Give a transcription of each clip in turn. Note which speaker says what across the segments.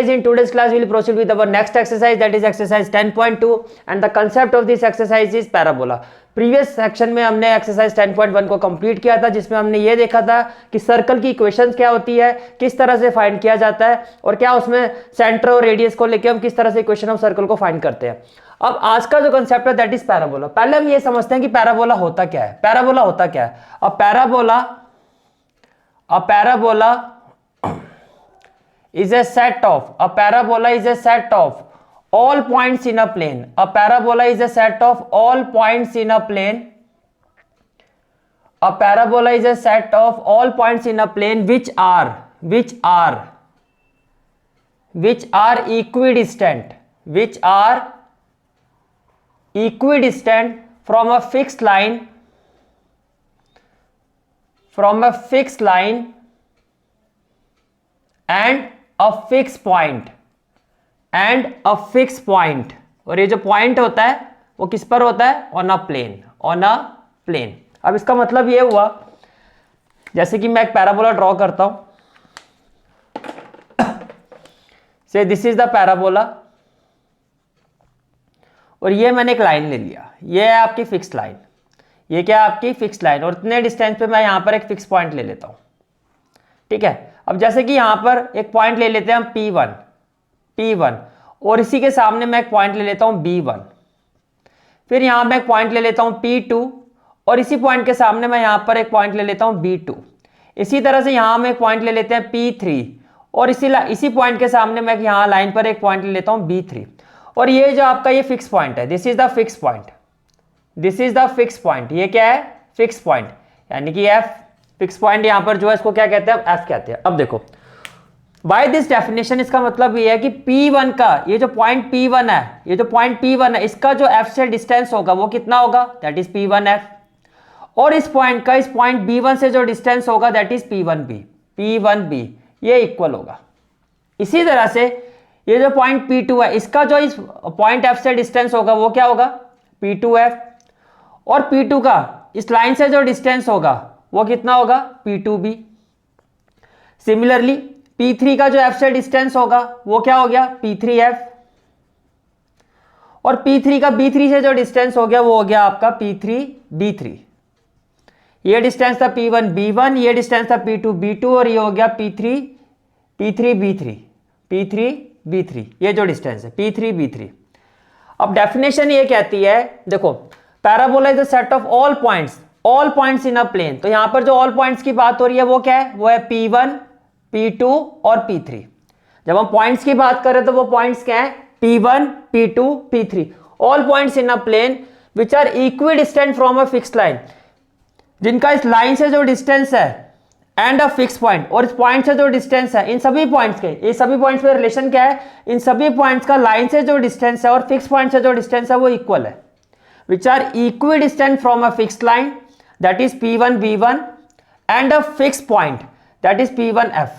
Speaker 1: In today's class, we will proceed with our next exercise, that is exercise 10.2, and the concept of this exercise is parabola. Previous section में हमने exercise 10.1 को complete किया था, जिसमें हमने ये देखा था कि सर्कल की इक्वेशंस क्या होती है, किस तरह से फाइंड किया जाता है, और क्या उसमें सेंटर और रेडियस को लेकर हम किस तरह से इक्वेशन ऑफ सर्कल को फाइंड करते हैं। अब आज का जो कंसेप्ट है दैट इज पैराबोला। पहले हम ये समझते हैं कि पैराबोला होता क्या है। पैराबोला होता क्या है? अब parabola is a set of, a parabola is a set of all points in a plane. A parabola is a set of all points in a plane. A parabola is a set of all points in a plane which are equidistant, from a fixed line, and a fixed point, और ये जो point होता है वो किस पर होता है? On a plane. अब इसका मतलब ये हुआ, जैसे कि मैं एक पैराबोला ड्रॉ करता हूं, से दिस इज द पैराबोला, और ये मैंने एक लाइन ले लिया, ये है आपकी फिक्स्ड लाइन, ये क्या है आपकी फिक्स्ड लाइन, और इतने डिस्टेंस पे मैं यहां पर एक फिक्स पॉइंट ले लेता हूं। ठीक है, अब जैसे कि यहां पर एक पॉइंट ले लेते हैं हम P1, और इसी के सामने मैं एक पॉइंट ले लेता हूं B1, फिर यहां मैं एक पॉइंट ले लेता हूं P2, और इसी पॉइंट के सामने मैं यहां पर एक पॉइंट ले लेता हूं B2। इसी तरह से यहां में एक पॉइंट ले लेते हैं P3, और इसी पॉइंट के सामने मैं यहां लाइन पर एक पॉइंट ले लेता हूं B3, और ये जो आपका ये फिक्स पॉइंट है, this is the fix point, ये क्या है? फिक्स पॉइंट, यानी कि F फिक्स पॉइंट। यहां पर जो है इसको क्या कहते हैं? F कहते हैं। अब देखो, बाय दिस डेफिनेशन इसका मतलब ये है कि P1 का ये जो पॉइंट P1 है, इसका जो F से डिस्टेंस होगा वो कितना होगा? दैट इज P1F, और इस पॉइंट का इस पॉइंट B1 से जो डिस्टेंस होगा दैट इज P1B, ये इक्वल होगा। इसी तरह से ये जो पॉइंट P2 है, इसका जो इस पॉइंट F से डिस्टेंस होगा वो क्या होगा? P2F, और P2 का इस लाइन से जो डिस्टेंस होगा वो कितना होगा? P2B। सिमिलरली P3 का जो F से डिस्टेंस होगा वो क्या हो गया? P3F, और P3 का B3 से जो डिस्टेंस हो गया वो हो गया आपका P3B3। ये डिस्टेंस था P1B1, ये डिस्टेंस था P2B2, और ये हो गया P3B3, ये जो डिस्टेंस है P3B3। अब डेफिनेशन ये कहती है, देखो, parabola is a set of all points in a plane. तो यहां पर जो ऑल पॉइंट्स की बात हो रही है वो क्या है? वो है P1, P2 और P3। जब हम पॉइंट्स की बात करें तो वो पॉइंट्स क्या है? P1, P2, P3, all points in a plane which are equidistant from a fixed line, जिनका इस लाइन से जो डिस्टेंस है एंड अ फिक्स पॉइंट, और इस पॉइंट से जो डिस्टेंस है, इन सभी पॉइंट्स के, ये सभी पॉइंट्स में रिलेशन क्या है? इन सभी पॉइंट्स का लाइन से जो डिस्टेंस है और फिक्स पॉइंट से जो डिस्टेंस है वो इक्वल है, which are equidistant from a fixed line, that is P1B1, and a fixed point, that is P1F,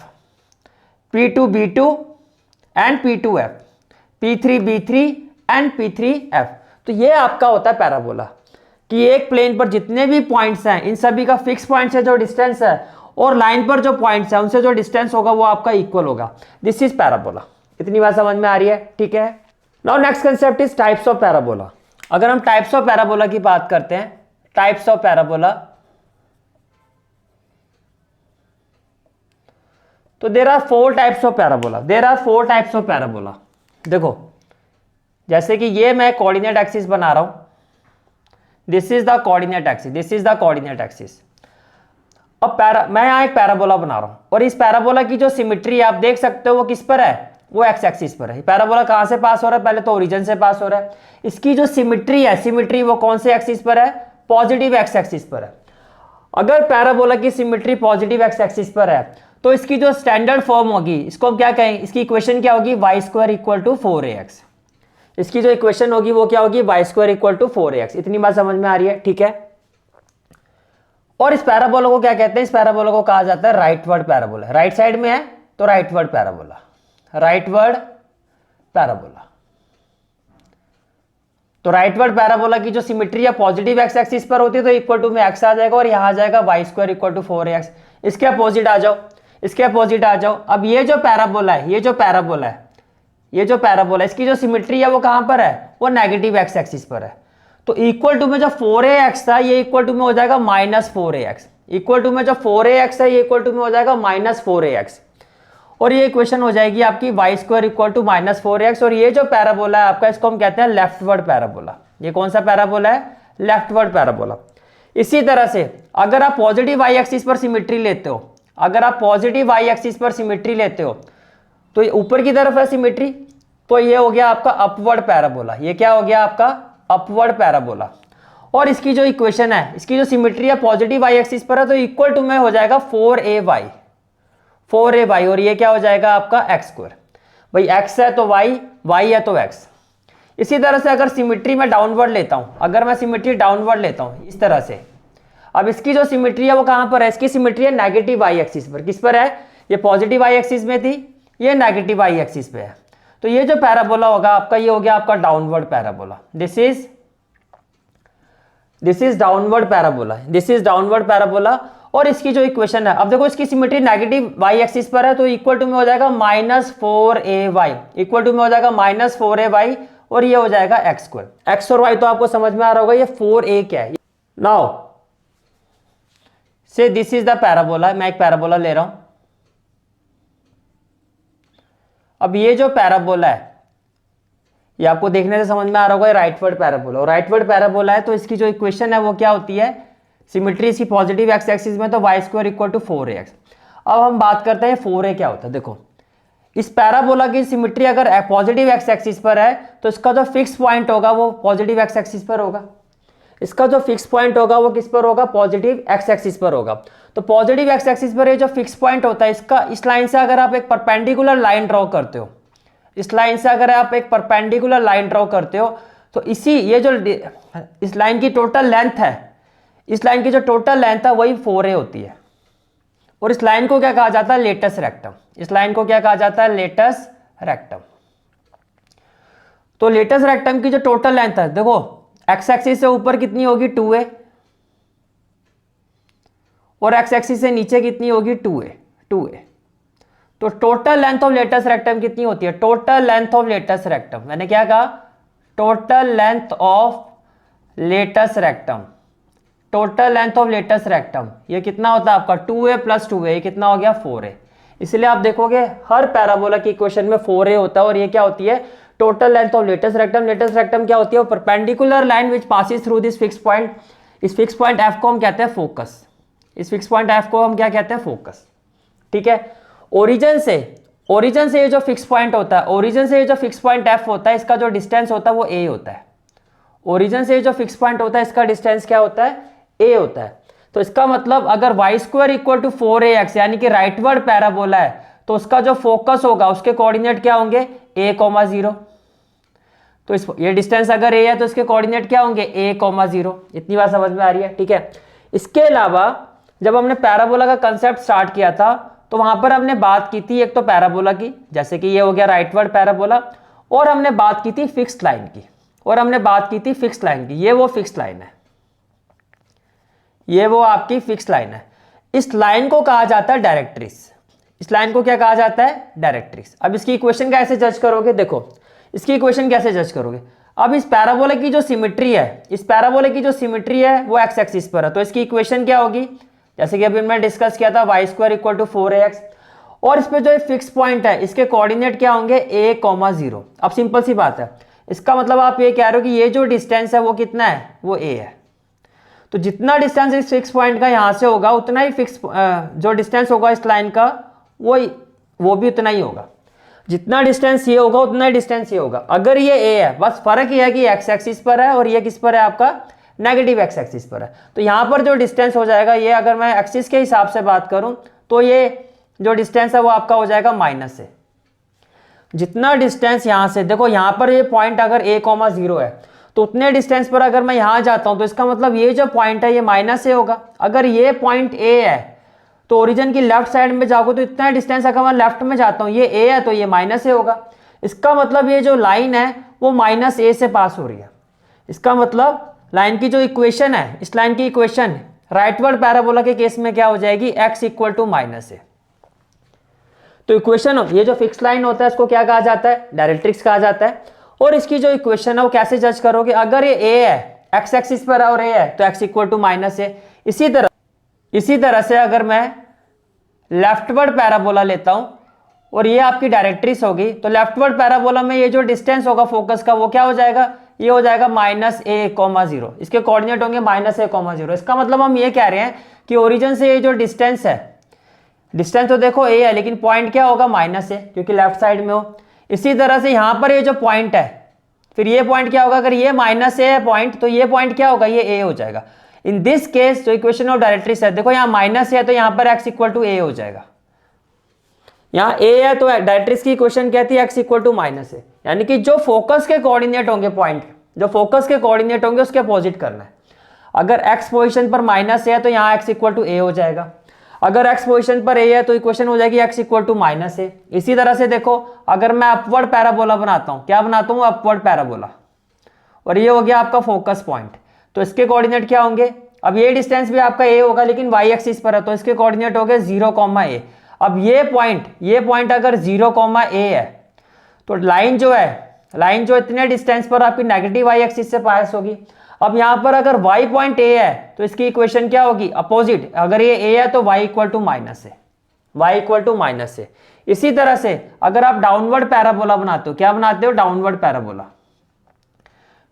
Speaker 1: P2B2 and P2F, P3B3 and P3F। तो ये आपका होता है पैराबोला, कि एक प्लेन पर जितने भी पॉइंट्स हैं इन सभी का फिक्स पॉइंट से जो डिस्टेंस है और लाइन पर जो पॉइंट्स हैं उनसे जो डिस्टेंस होगा वो आपका इक्वल होगा। This is parabola. इतनी बात समझ में आ रही है? ठीक है। Now next concept is types of parabola. अगर हम टाइप्स ऑफ पैराबोला की बात करते हैं, टाइप्स ऑफ पैराबोला, तो there are 4 types of parabola. देखो, जैसे कि ये मैं कोऑर्डिनेट एक्सिस बना रहा हूं, this is the coordinate axis, अब मैं यहां एक पैराबोला बना रहा हूं, और इस पैराबोला की जो सिमेट्री आप देख सकते हो वो किस पर है? वो एक्स एक्सिस पर है। पैराबोला कहां से पास हो रहा है? पहले तो ओरिजिन से पास हो रहा है। इसकी जो सिमेट्री वो कौन से एक्सिस पर है? पॉजिटिव एक्स एक्सिस पर है। अगर पैराबोला की सिमेट्री पॉजिटिव एक्स एक्सिस पर है तो इसकी जो स्टैंडर्ड फॉर्म होगी, इसको हम क्या कहें? इसकी इक्वेशन क्या होगी? y² = 4ax। इसकी जो इक्वेशन होगी वो क्या होगी? y² = 4ax। इतनी बात समझ में आ रही है? ठीक है। और इस पैराबोला को क्या कहते हैं? इस पैराबोला को कहा जाता है राइटवर्ड पैराबोला। राइट साइड में है तो राइटवर्ड पैराबोला। तो राइटवर्ड पैराबोला की जो सिमेट्री है पॉजिटिव एक्स एक्सिस पर होती है तो इक्वल टू में एक्स आ जाएगा और यहां आ जाएगा y² = 4ax। इसके अपोजिट आ जाओ। अब ये जो पैराबोला है ये जो पैराबोला इसकी जो सिमेट्री है वो कहां पर है, वो नेगेटिव एक्स एक्सिस पर है। तो इक्वल टू में जो 4ax था ये इक्वल टू में हो जाएगा -4ax, इक्वल टू में जो 4ax है ये इक्वल टू में हो जाएगा -4ax, और ये इक्वेशन हो जाएगी आपकी y² इक्वल टू -4ax। और ये जो पैराबोला है आपका, इसको हम कहते हैं लेफ्टवर्ड पैराबोला। ये कौन सा पैराबोला है, लेफ्टवर्ड पैराबोला। इसी तरह से अगर आप पॉजिटिव y एक्सिस पर सिमेट्री लेते हो, अगर आप पॉजिटिव y एक्सिस पर सिमेट्री लेते हो तो ये ऊपर की तरफ है सिमेट्री, तो ये हो गया आपका अपवर्ड पैराबोला। ये क्या हो गया आपका, अपवर्ड पैराबोला। और इसकी जो इक्वेशन है, इसकी जो सिमेट्री है पॉजिटिव y एक्सिस पर है, तो इक्वल टू में हो जाएगा 4ay, 4ay, और ये क्या हो जाएगा आपका x²। भाई x है तो y है तो x। इसी तरह से अगर सिमेट्री में डाउनवर्ड लेता हूं, अगर मैं सिमेट्री डाउनवर्ड लेता हूं इस तरह से, अब इसकी जो सिमेट्री है वो कहां पर है, इसकी सिमेट्री है नेगेटिव y एक्सिस पर। किस पर है, ये पॉजिटिव y एक्सिस में थी, ये नेगेटिव y एक्सिस पे है। तो ये जो पैराबोला होगा आपका, ये हो गया आपका downward parabola. This is downward parabola, this is downward parabola. और इसकी जो इक्वेशन है, अब देखो इसकी सिमेट्री नेगेटिव y एक्सिस पर है, तो इक्वल टू में हो जाएगा -4ay, इक्वल टू में हो जाएगा -4ay, और ये हो जाएगा x²। x और y तो आपको समझ में आ रहा होगा, ये 4a क्या है। नाउ से दिस इज द पैराबोला, मैं एक पैराबोला ले रहा हूं। अब ये जो पैराबोला है ये आपको देखने से समझ में आ रहा होगा, राइटवर्ड पैराबोला। और राइटवर्ड पैराबोला है तो इसकी जो इक्वेशन है वो क्या होती है, सिमेट्री इसकी पॉजिटिव एक्स एक्सिस में, तो y² इक्वल टू 4ax। अब हम बात करते हैं 4a क्या होता है। देखो इस पैराबोला की सिमेट्री अगर पॉजिटिव एक्स एक्सिस पर है तो इसका जो फिक्स पॉइंट होगा वो पॉजिटिव एक्स एक्सिस पर होगा, इसका जो फिक्स पॉइंट होगा वो किस पर होगा, पॉजिटिव एक्स एक्सिस पर होगा। तो पॉजिटिव एक्स एक्सिस पर ये जो फिक्स पॉइंट होता है, इसका इस लाइन से अगर आप एक परपेंडिकुलर लाइन ड्रॉ करते हो, इस लाइन से अगर आप एक परपेंडिकुलर लाइन ड्रॉ करते हो, तो इसी ये जो इस लाइन की टोटल लेंथ है, इस लाइन की जो टोटल लेंथ है वही 4a होती है। और इस लाइन को क्या कहा जाता है, लेटस रेक्टम। इस लाइन को क्या कहा जाता है, लेटस रेक्टम। तो लेटस रेक्टम की जो टोटल लेंथ है, देखो एक्स एक्सिस से ऊपर कितनी होगी 2a, और एक्स एक्सिस से नीचे कितनी होगी 2a। तो total length of latus rectum कितनी होती है, total length of latus rectum, मैंने क्या कहा, total length of latus rectum, total length of latus rectum ये कितना होता है आपका 2a + 2a, ये कितना हो गया 4a। इसलिए आप देखोगे हर पैराबोला की इक्वेशन में 4a होता है। और ये क्या होती है, total length of latus rectum. Latus rectum क्या होती है, perpendicular line which passes through this fix point. इस फिक्स पॉइंट f को हम कहते हैं फोकस, इस फिक्स पॉइंट f को हम क्या कहते हैं, फोकस। ठीक है, ओरिजिन से ये जो फिक्स पॉइंट होता है, ओरिजिन से ये जो फिक्स पॉइंट f होता है, इसका जो डिस्टेंस होता है वो a होता है। ओरिजिन से ये जो फिक्स पॉइंट होता है इसका डिस्टेंस क्या होता है, a होता है। तो इसका मतलब अगर y² इक्वल टू 4ax यानी कि राइटवर्ड पैराबोला है, तो उसका जो फोकस होगा उसके कोऑर्डिनेट क्या होंगे, a, 0। तो इस ये डिस्टेंस अगर a है तो इसके कोऑर्डिनेट क्या होंगे, a, 0। इतनी बात समझ में आ रही है। ठीक है, इसके अलावा जब हमने पैराबोला का कंसेप्ट स्टार्ट किया था तो वहां पर हमने बात की थी एक तो पैराबोला की, जैसे कि ये हो गया राइटवर्ड पैराबोला, और हमने बात की थी फिक्स्ड लाइन की, और हमने बात की थी फिक्स्ड लाइन की। ये वो फिक्स्ड लाइन है, ये वो आपकी फिक्स लाइन है। इस लाइन को कहा जाता है डायरेक्ट्रिक्स। इस लाइन को क्या कहा जाता है, डायरेक्ट्रिक्स। अब इसकी इक्वेशन कैसे जज करोगे, देखो इसकी इक्वेशन कैसे जज करोगे। अब इस पैराबोला की जो सिमेट्री है, इस पैराबोला की जो सिमेट्री है वो एक्स एक्सिस पर है, तो इसकी इक्वेशन क्या होगी, जैसे कि अभी मैंने डिस्कस किया था y² इक्वल टू 4ax। और इस पे जो फिक्स पॉइंट है इसके कोऑर्डिनेट क्या होंगे, a, 0। अब सिंपल सी बात है, इसका मतलब आप ये कह रहे हो कि ये जो डिस्टेंस है वो कितना है, वो a है। तो जितना डिस्टेंस इस फिक्स पॉइंट का यहां से होगा उतना ही फिक्स जो डिस्टेंस होगा इस लाइन का वो भी उतना ही होगा। जितना डिस्टेंस ये होगा उतना ही डिस्टेंस ये होगा। अगर ये a है, बस फर्क ये है कि x एक्सिस पर है और ये किस पर है आपका, नेगेटिव x एक्सिस पर है। तो यहां पर जो डिस्टेंस हो जाएगा ये, अगर मैं एक्सिस के हिसाब से बात करूं तो ये जो डिस्टेंस है वो आपका हो जाएगा माइनस से। जितना डिस्टेंस यहां से, देखो यहां पर ये पॉइंट अगर a, 0 है तो उतने डिस्टेंस पर अगर मैं यहां जाता हूं तो इसका मतलब ये जो पॉइंट है ये माइनस से होगा। अगर ये पॉइंट a है तो ओरिजिन की लेफ्ट साइड में जाओगे तो इतना डिस्टेंस अगर मैं लेफ्ट में जाता हूं, ये a है तो ये माइनस से होगा। इसका मतलब ये जो लाइन है वो -a से पास हो रही है। इसका मतलब लाइन की जो इक्वेशन है, इस लाइन की इक्वेशन राइटवर्ड पैराबोला के केस में क्या हो जाएगी, x इक्वल टू -a। तो इक्वेशन ये जो फिक्स लाइन होता है इसको क्या कहा जाता है, डायरेक्ट्रिक्स कहा जाता है। और इसकी जो इक्वेशन है वो कैसे जज करोगे, अगर ये ए है एक्स एक्सिस पर और ए है तो एक्स इक्वल टू माइनस ए। इसी तरह से अगर मैं लेफ्टवर्ड पैराबोला लेता हूं और ये आपकी डायरेक्ट्रिक्स होगी, तो लेफ्टवर्ड पैराबोला में ये जो डिस्टेंस होगा फोकस का वो क्या हो जाएगा, ये हो जाएगा -a,0। इसके कोऑर्डिनेट होंगे -a,0। इसका मतलब हम ये कह रहे हैं कि ओरिजिन से ये जो डिस्टेंस है, डिस्टेंस तो देखो a है लेकिन पॉइंट क्या होगा -a, क्योंकि लेफ्ट साइड में हो। इसी तरह से यहां पर ये जो पॉइंट है, फिर ये पॉइंट क्या होगा, अगर ये -a है पॉइंट तो ये पॉइंट क्या होगा, ये a हो जाएगा। इन दिस केस जो इक्वेशन ऑफ डायरेक्ट्रिक्स है, देखो यहाँ माइनस है तो यहाँ पर x इक्वल टू a हो जाएगा। यहाँ a है तो डायरेक्ट्रिक्स की इक्वेशन कहती है x इक्वल टू -a, यानी कि जो फोकस के कोऑर्डिनेट होंगे, पॉइंट जो फोकस के कोऑर्डिनेट होंगे उसके अपोजिट करना है। अगर x पोजीशन पर माइनस है तो यहाँ x इक्वल टू a हो जाएगा। अगर x पोजीशन पर a है तो इक्वेशन हो जाएगी x इक्वल टू -a। इसी तरह से देखो अगर मैं अपवर्ड पैराबोला बनाता हूँ, क्या बनाता हूँ, अपवर्ड पैराबोला, और ये हो गया आपका फोकस पॉइंट, तो इसके कोऑर्डिनेट क्या होंगे, अब ये डिस्टेंस भी आपका a होगा लेकिन y एक्सिस पर है तो इसके कोऑर्डिनेट हो गए 0, a। अब ये पॉइंट अगर 0, a है तो लाइन जो इतने डिस्टेंस पर आपकी नेगेटिव y एक्सिस से पास होगी। अब यहां पर अगर y पॉइंट a है तो इसकी इक्वेशन क्या होगी, अपोजिट। अगर ये a है तो y इक्वल टू -a। इसी तरह से अगर आप डाउनवर्ड पैराबोला बनाते हो, क्या बनाते हो, डाउनवर्ड पैराबोला,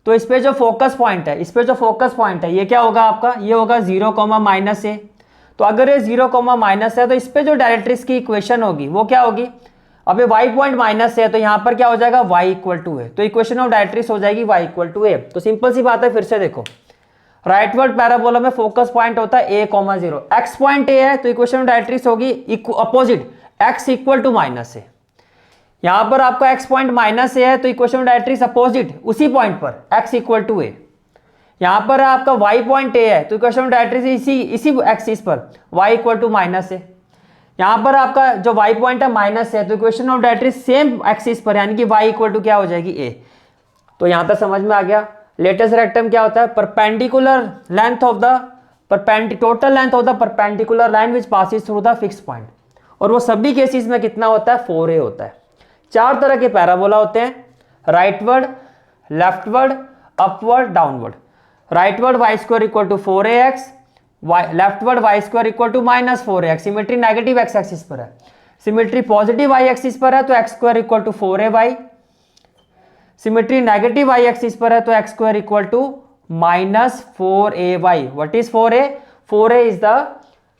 Speaker 1: तो इस पे जो फोकस पॉइंट है ये क्या होगा आपका, ये होगा 0, -a। तो अगर ये 0, है तो इस पे जो डायरेक्ट्रिक्स की इक्वेशन होगी वो क्या होगी, अब ये y पॉइंट माइनस है तो यहां पर क्या हो जाएगा, y इक्वल टू a। तो इक्वेशन ऑफ डायरेक्ट्रिक्स हो जाएगी y इक्वल टू a। तो सिंपल सी बात है, फिर से देखो राइटवर्ड पैराबोला में फोकस पॉइंट होता है a, 0, x पॉइंट a है तो इक्वेशन ऑफ डायरेक्ट्रिक्स होगी opposite x equal to -a। यहां पर आपका x पॉइंट -a है तो इक्वेशन ऑफ डायरेक्ट्रिक्स अपोजिट उसी पॉइंट पर x इक्वल टू a। यहां पर आपका y पॉइंट a है तो इक्वेशन ऑफ डायरेक्ट्रिक्स इसी एक्सिस पर y इक्वल टू -a। यहां पर आपका जो y पॉइंट है माइनस है तो equation of directrix same axis पर, यानी कि y इक्वल टू क्या हो जाएगी, a। तो यहां तक समझ में आ गया। लेटेस्ट रेक्टम क्या होता है, perpendicular length of the total length of the perpendicular line which passes through the fix point, और वो सभी केसेस में कितना होता है, 4a होता है। 4 तरह के पैराबोला होते हैं, rightward, leftward, upward, downward. Rightward y² equal to 4ax, leftward y² equal to -4ax। Symmetry negative x axis पर है, सिमेट्री पॉजिटिव y एक्सिस पर है तो x² equal to 4ay। Symmetry negative y axis पर है तो x² equal to -4ay। What is 4a? 4a is the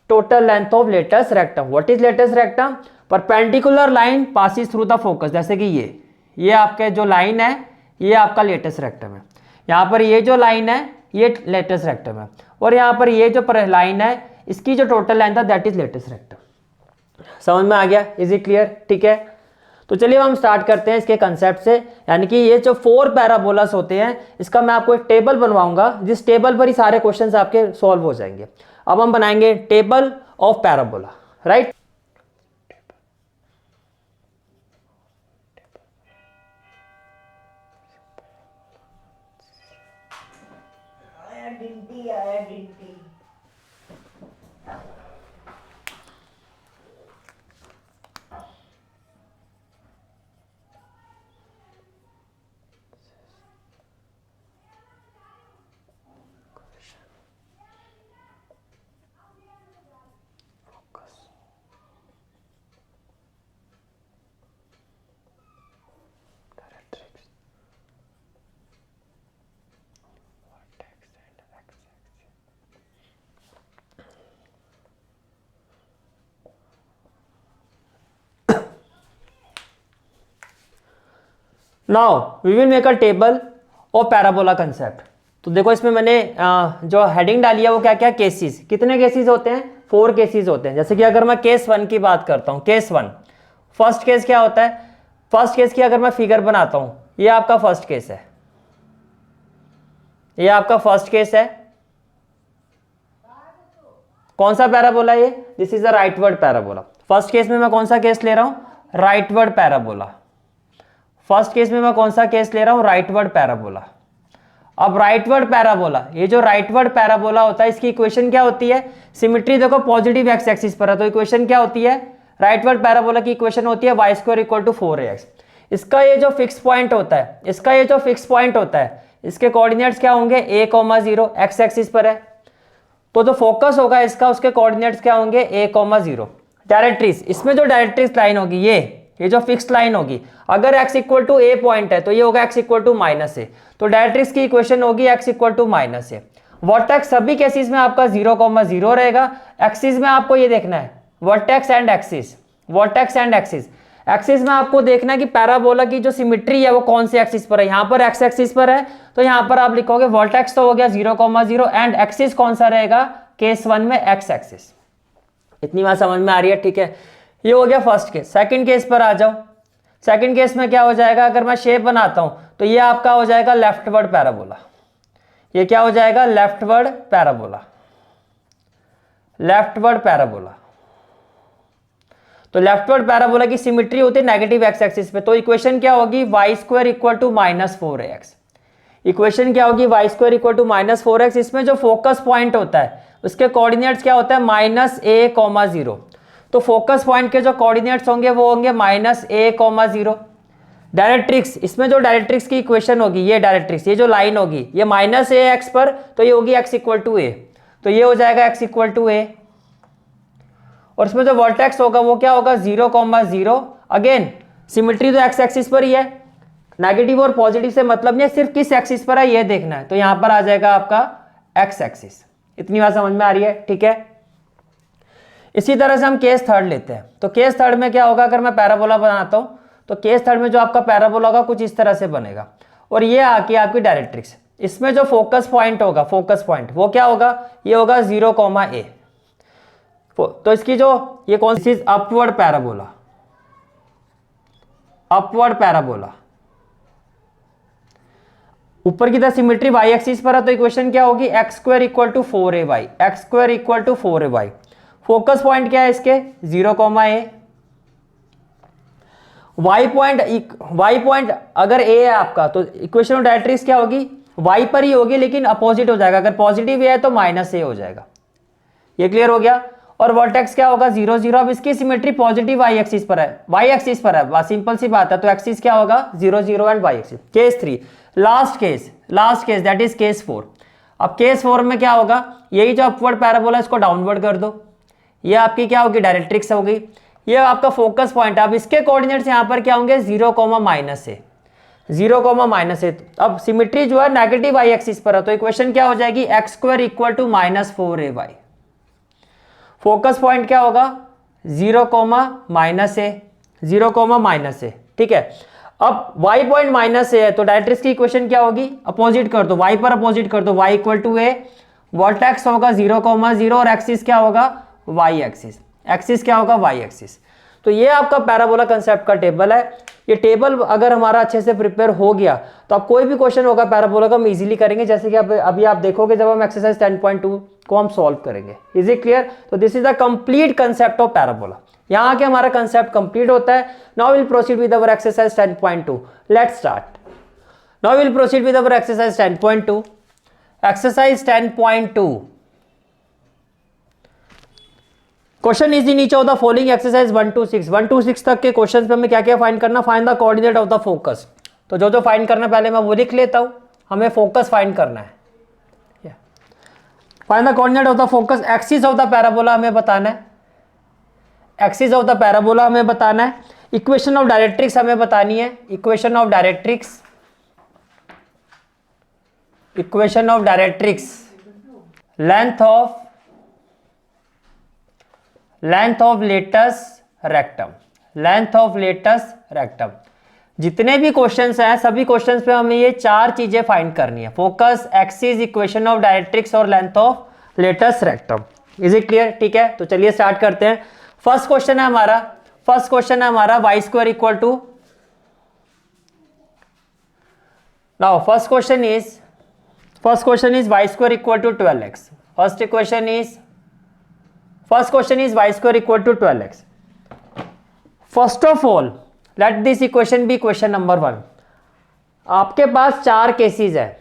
Speaker 1: total length of latus rectum. What is latus rectum? Perpendicular line passes through the focus, जैसे कि ये आपके जो line है ये आपका लेटस रेक्टम है, यहाँ पर ये जो लाइन है ये लेटस रेक्टम है, और यहाँ पर ये जो लाइन है इसकी जो टोटल लेंथ है दैट इज लेटस रेक्टम। समझ में आ गया? Is it clear? ठीक है, तो चलिए हम स्टार्ट करते हैं इसके कंसेप्ट से। यानी कि ये जो 4 पैराबोलास होते हैं इसका मैं आपको एक टेबल बनवाऊंगा, जिस टेबल पर ही सारे क्वेश्चंस आपके सॉल्व हो जाएंगे। अब हम बनाएंगे table of parabola, right. Now we will make a table of parabola concept. तो देखो इसमें मैंने जो हेडिंग डाली है वो क्या क्या, केसेस। कितने केसेस होते हैं? 4 केसेस होते हैं। जैसे कि अगर मैं केस 1 की बात करता हूँ, केस 1 फर्स्ट केस क्या होता है, फर्स्ट केस की अगर मैं फिगर बनाता हूँ, ये आपका फर्स्ट केस है, ये आपका फर्स्ट केस है। कौन सा पैराबोला ये? This is a rightward parabola. First case में मैं कौन सा केस ले रहा हूं? Rightward parabola. फर्स्ट केस में मैं कौन सा केस ले रहा हूं? Rightward parabola. अब राइटवर्ड पैराबोला, ये जो राइटवर्ड पैराबोला होता है इसकी इक्वेशन क्या होती है? सिमेट्री देखो पॉजिटिव एक्स एक्सिस पर है तो इक्वेशन क्या होती है? राइट वर्ड पैराबोला की इक्वेशन होती है y square equal to 4ax। इसका ये जो फिक्स पॉइंट होता है, इसका ये जो फिक्स पॉइंट होता है, इसके कोऑर्डिनेट्स क्या होंगे, a,0 x एक्सिस पर है, तो जो फोकस होगा इसका उसके कोऑर्डिनेट्स क्या होंगे, a,0। डायरेक्ट्रिक्स, इसमें जो डायरेक्ट्रिक्स लाइन होगी ये जो फिक्स्ड लाइन होगी, अगर x equal to a point है तो ये होगा x इक्वल टू -a, तो डायरेक्ट्रिक्स की इक्वेशन होगी x equal to -a। Vertex सभी केसेस में आपका 0,0 रहेगा। एक्सिस में आपको ये देखना है vertex and axis, vertex and axis. Axis में आपको देखना है कि पैराबोला की जो सिमेट्री है वो कौन से एक्सिस पर है, यहाँ पर x एक्सिस पर है, तो यहाँ पर आप लिखोगे वर्टेक्स तो हो गया 0,0 एंड एक्सिस कौन सा रहेगा, केस 1 में x एक्सिस। इतनी बात समझ में आ रही है, ठीक है। ये हो गया फर्स्ट केस। सेकंड केस पर आ जाओ। सेकंड केस में क्या हो जाएगा, अगर मैं शेप बनाता हूं तो ये आपका हो जाएगा लेफ्टवर्ड पैराबोला। ये क्या हो जाएगा, लेफ्टवर्ड पैराबोला, लेफ्टवर्ड पैराबोला। तो लेफ्टवर्ड पैराबोला की सिमेट्री होती है नेगेटिव एक्स एक्सिस पे, तो इक्वेशन क्या होगी, Y square equal to -4ax। Equation क्या होगी, Y square equal to -4x। इसमें जो फोकस पॉइंट होता है उसके कोऑर्डिनेट्स क्या होता है, -a,0। तो फोकस पॉइंट के जो कोऑर्डिनेट्स होंगे वो होंगे -a,0। डायरेक्ट्रिक्स, इसमें जो डायरेक्ट्रिक्स की इक्वेशन होगी, ये डायरेक्ट्रिक्स, ये जो लाइन होगी ये -ax पर, तो ये होगी x इक्वल टू a, तो ये हो जाएगा x इक्वल टू a। और इसमें जो वर्टेक्स होगा वो क्या होगा, 0,0। अगेन सिमेट्री तो x एक्सिस पर ही है, नेगेटिव और पॉजिटिव से मतलब नहीं है, सिर्फ किस एक्सिस पर है ये देखना है, तो यहां पर आ जाएगा आपका x एक्सिस। इतनी बात समझ में आ रही है, ठीक है। इसी तरह से हम केस थर्ड लेते हैं। तो केस थर्ड में क्या होगा, अगर मैं पैराबोला बनाता हूं तो केस थर्ड में जो आपका पैराबोला होगा कुछ इस तरह से बनेगा, और ये आके आपकी डायरेक्ट्रिक्स। इसमें जो फोकस पॉइंट होगा, फोकस पॉइंट वो क्या होगा, ये होगा 0,a। तो इसकी जो ये कौन सी चीज, अपवर्ड पैराबोला, अपवर्ड पैराबोला। ऊपर की तरफ सिमेट्री y एक्सिस पर है, तो इक्वेशन क्या होगी, x square equal to 4ay, x square equal to 4ay। Focus point क्या है इसके, 0,a। y पॉइंट अगर a है आपका, तो इक्वेशन ऑफ डायरेक्ट्रिक्स क्या होगी, y पर ही होगी लेकिन अपोजिट हो जाएगा, अगर पॉजिटिव है तो -a हो जाएगा। ये क्लियर हो गया। और वर्टेक्स क्या होगा, 0,0। अब इसकी सिमेट्री पॉजिटिव y एक्सिस पर है, y एक्सिस पर है, सिंपल सी बात है, तो एक्सिस क्या होगा, 0,0 and y axis. Case 3, last case that is case 4। अब केस 4 में क्या होगा, यही जो अपवर्ड पैराबोला इसको डाउनवर्ड कर दो, ये आपकी क्या होगी, डायरेक्ट्रिक्स होगी। ये आपका फोकस पॉइंट है। अब इसके कोऑर्डिनेट्स यहां पर क्या होंगे, 0,-a, 0,-a। अब सिमेट्री जो है नेगेटिव y एक्सिस पर है, तो इक्वेशन क्या हो जाएगी, x square equal to -4ay। Focus point क्या होगा, 0,-a, 0,-a, ठीक है। अब y पॉइंट -a है, तो डायरेक्ट्रिक्स की इक्वेशन क्या होगी, अपोजिट कर दो, y पर अपोजिट कर दो, y equal to a। Vertex होगा 0,0 और एक्सिस क्या होगा, y एक्सिस। एक्सिस क्या होगा, y एक्सिस। तो ये आपका पैराबोला कंसेप्ट का टेबल है। ये टेबल अगर हमारा अच्छे से प्रिपेयर हो गया तो अब कोई भी क्वेश्चन होगा पैराबोला का हम इजीली करेंगे, जैसे कि अभी आप देखोगे जब हम एक्सरसाइज 10.2 को हम सॉल्व करेंगे। Is it clear. तो this is the complete concept of parabola. यहाँ के हमारा कंसेप्ट कंप्लीट होता है। Now will proceed with our exercise 10.2। Let's start. Now will proceed with our exercise 10.2। Exercise 10.2 question is in each of the following exercise 1 to 6। 1 to 6 तक के question पे हमें क्या क्या फाइंड करना, find the coordinate of the focus. तो जो जो फाइंड करना पहले मैं वो लिख लेता हूं, हमें फोकस फाइंड करना है। Find the coordinate of the focus. Axis of the parabola हमें बताना है, एक्सिस ऑफ द पैराबोला हमें बताना है। इक्वेशन ऑफ डायरेक्ट्रिक्स हमें बतानी है, equation of directrix, equation of directrix. Length of latus rectum, length of latus rectum. जितने भी क्वेश्चंस हैं सभी क्वेश्चंस पे हमें ये चार चीजें फाइंड करनी है, focus, axis, equation of directrix और length of latus rectum. Is it clear. ठीक है, तो चलिए स्टार्ट करते हैं। फर्स्ट क्वेश्चन है हमारा Y square equal to, now first question is Y square equal to 12x। First question is Y square equal to 12x। First of all let this equation be question number 1। आपके पास चार cases है,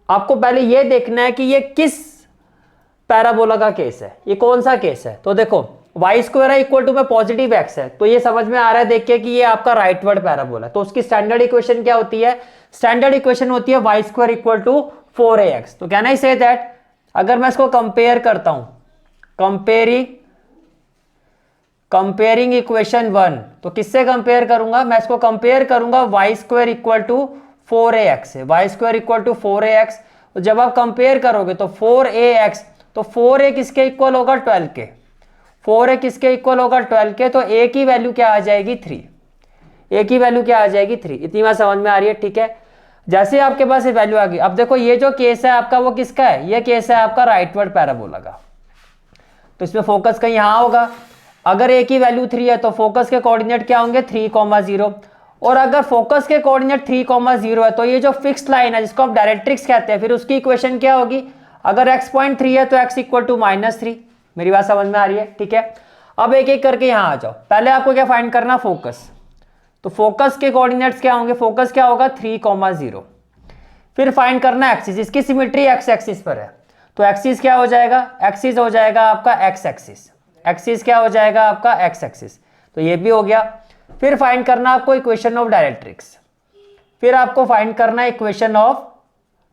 Speaker 1: आपको पहले यह देखना है कि ये किस पैराबोला का केस है, ये कौन सा केस है। तो देखो वाई स्क्वायर है इक्वल टू में पॉजिटिव एक्स है, तो ये समझ में आ रहा है देख के कि ये आपका राइटवर्ड पैराबोला है। तो उसकी स्टैंडर्ड इक्वेशन क्या होती है? स्टैंडर्ड इक्वेशन होती है Y square equal to 4ax। तो कैन आई से दैट, अगर मैं इसको कंपेयर करता हूं, कंपेयरिंग इक्वेशन 1, तो किससे कंपेयर करूंगा? मैं इसको कंपेयर करूंगा Y square equal to 4ax से। Y square equal to 4ax, तो जब आप कंपेयर करोगे तो 4ax, तो 4a किसके इक्वल होगा? 12 के। 4a किसके इक्वल होगा? 12 के। तो a की वैल्यू क्या आ जाएगी? 3। a की वैल्यू क्या आ जाएगी? 3। इतनी बात समझ में आ रही है? ठीक है, जैसे आपके पास ये वैल्यू आ गई, अब देखो ये जो केस है आपका वो किसका है? ये केस है आपका राइटवर्ड पैराबोला का। तो इसमें फोकस कहीं यहां होगा। अगर a की वैल्यू 3 है तो फोकस के कोऑर्डिनेट क्या होंगे? 3,0। और अगर फोकस के कोऑर्डिनेट 3,0 है तो ये जो फिक्स्ड लाइन है जिसको आप डायरेक्ट्रिक्स कहते हैं, फिर उसकी इक्वेशन क्या होगी? अगर x पॉइंट 3 है तो x इक्वल टू -3। मेरी बात समझ में आ रही है? ठीक है, अब एक एक करके यहां आ जाओ। पहले आपको क्या फाइंड करना? फोकस। तो फोकस के कोऑर्डिनेट्स क्या होंगे? फोकस क्या होगा? 3,0। फिर फाइंड करना एक्सिस, इसकी सिमेट्री एक्स एक्सिस पर है, तो एक्सिस क्या हो जाएगा? एक्सिस हो जाएगा आपका एक्स एक्सिस। एक्सिस क्या हो जाएगा आपका? X axis. तो ये भी हो गया। फिर फाइंड करना आपको इक्वेशन ऑफ डायरेक्ट्रिक्स। फिर आपको फाइंड करना है इक्वेशन ऑफ